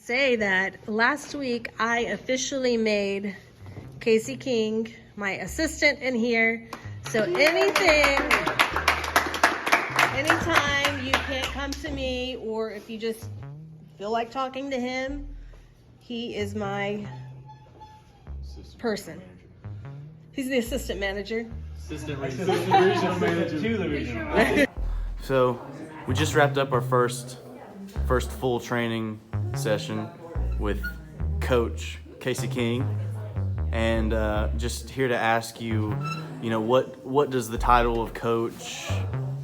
say that last week I officially made Casey King my assistant in here. So anytime you can't come to me, or if you just feel like talking to him, he is my person. He's the assistant manager. Assistant regional manager to the regional manager. So we just wrapped up our first full training session with Coach Casey King, and just here to ask you, what does the title of coach,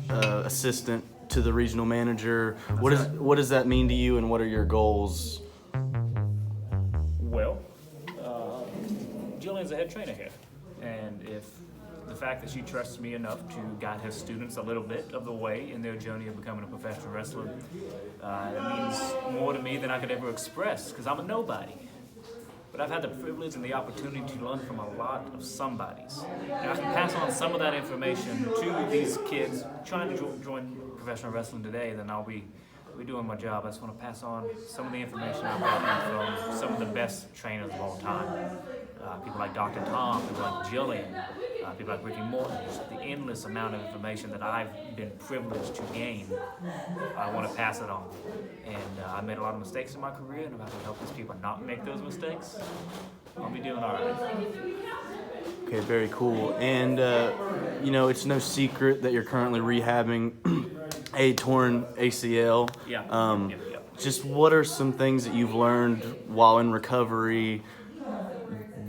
assistant to the regional manager, what does that mean to you, and what are your goals? Well, Jillian's a head trainer here, and if the fact that she trusts me enough to guide her students a little bit of the way in their journey of becoming a professional wrestler, it means more to me than I could ever express, because I'm a nobody. But I've had the privilege and the opportunity to learn from a lot of somebodies. And I can pass on some of that information to these kids trying to join professional wrestling today, then I'll be doing my job. I just want to pass on some of the information I've gotten from some of the best trainers of all time. People like Dr. Tom, people like Jillian, people like Ricky Morton. Just the endless amount of information that I've been privileged to gain, I want to pass it on. And I made a lot of mistakes in my career, and if I can help these people not make those mistakes, I'll be doing all right. Okay, very cool. And, it's no secret that you're currently rehabbing a torn ACL. Yeah. Just what are some things that you've learned while in recovery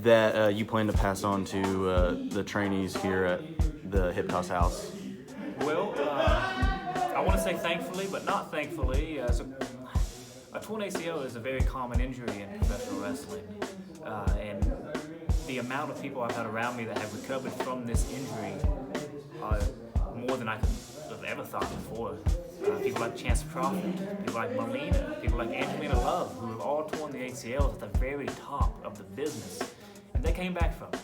that you plan to pass on to the trainees here at the Hiptoss House? Well, I want to say thankfully, but not thankfully. A torn ACL is a very common injury in professional wrestling, and the amount of people I've had around me that have recovered from this injury are more than I could have ever thought before. People like Chance Crawford, people like Melina, people like Angelina Love, who have all torn the ACLs at the very top of the business, and they came back from it.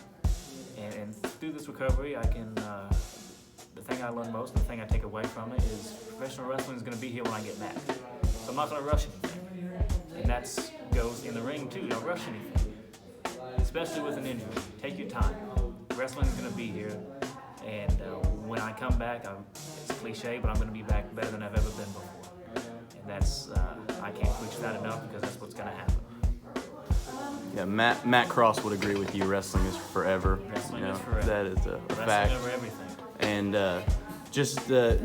And through this recovery, I can. The thing I learned most, the thing I take away from it, is professional wrestling is going to be here when I get back. So I'm not going to rush anything, and that goes in the ring too. Don't rush anything, especially with an injury. Take your time. Wrestling is going to be here, and when I come back, it's cliche, but I'm going to be back better than I've ever been before. And that's I can't preach that enough, because that's what's going to happen. Yeah, Matt Cross would agree with you. Wrestling is forever. Wrestling is forever. That is a Wrestling fact. over everything. And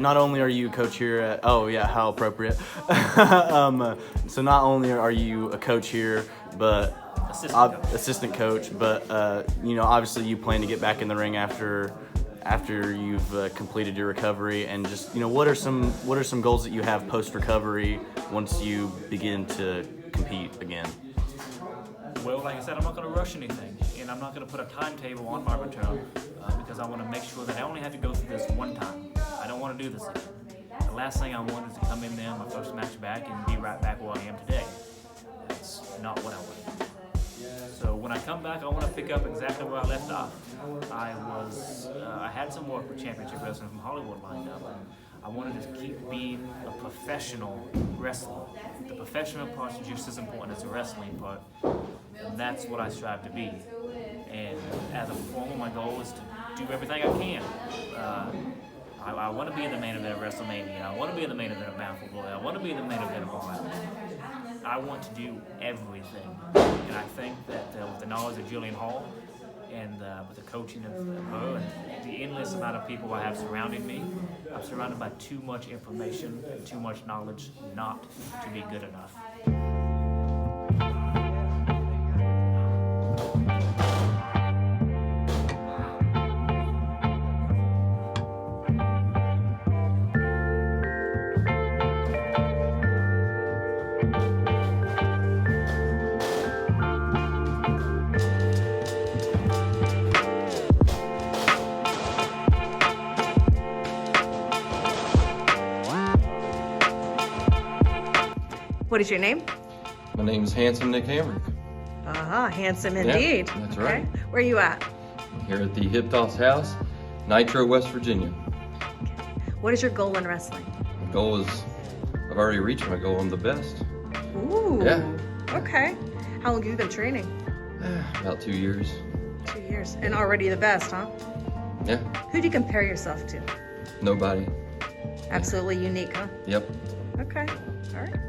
not only are you a coach here at, how appropriate. So not only are you a coach here, but assistant coach, but obviously you plan to get back in the ring after you've completed your recovery, and just what are some goals that you have post recovery once you begin to compete again? Well, like I said, I'm not going to rush anything, and I'm not going to put a timetable on my return, because I want to make sure that I only have to go through this one time. I don't want to do this again. The last thing I want is to come in there my first match back and be right back where I am today. That's not what I want. So when I come back, I want to pick up exactly where I left off. I had some work with Championship Wrestling from Hollywood lined up, and I wanted to keep being a professional wrestler. The professional part is just as important as the wrestling part, and that's what I strive to be. And as a performer, my goal is to do everything I can. I want to be in the main event of WrestleMania. I want to be in the main event of Bound for Glory. I want to be in the main event of All Out. I want to do everything, and I think that with the knowledge of Jillian Hall, and with the coaching of her and the endless amount of people I have surrounding me, I'm surrounded by too much information and too much knowledge not to be good enough. What is your name? My name is Handsome Nick Hamrick. Handsome indeed. Yeah, that's right. Where are you at? I'm here at the Hiptoss House, Nitro, West Virginia. What is your goal in wrestling? My goal is, I've already reached my goal. I'm the best. Ooh. Yeah. Okay. How long have you been training? About 2 years. 2 years. And already the best, huh? Yeah. Who do you compare yourself to? Nobody. Absolutely unique, huh? Yep. Okay. All right.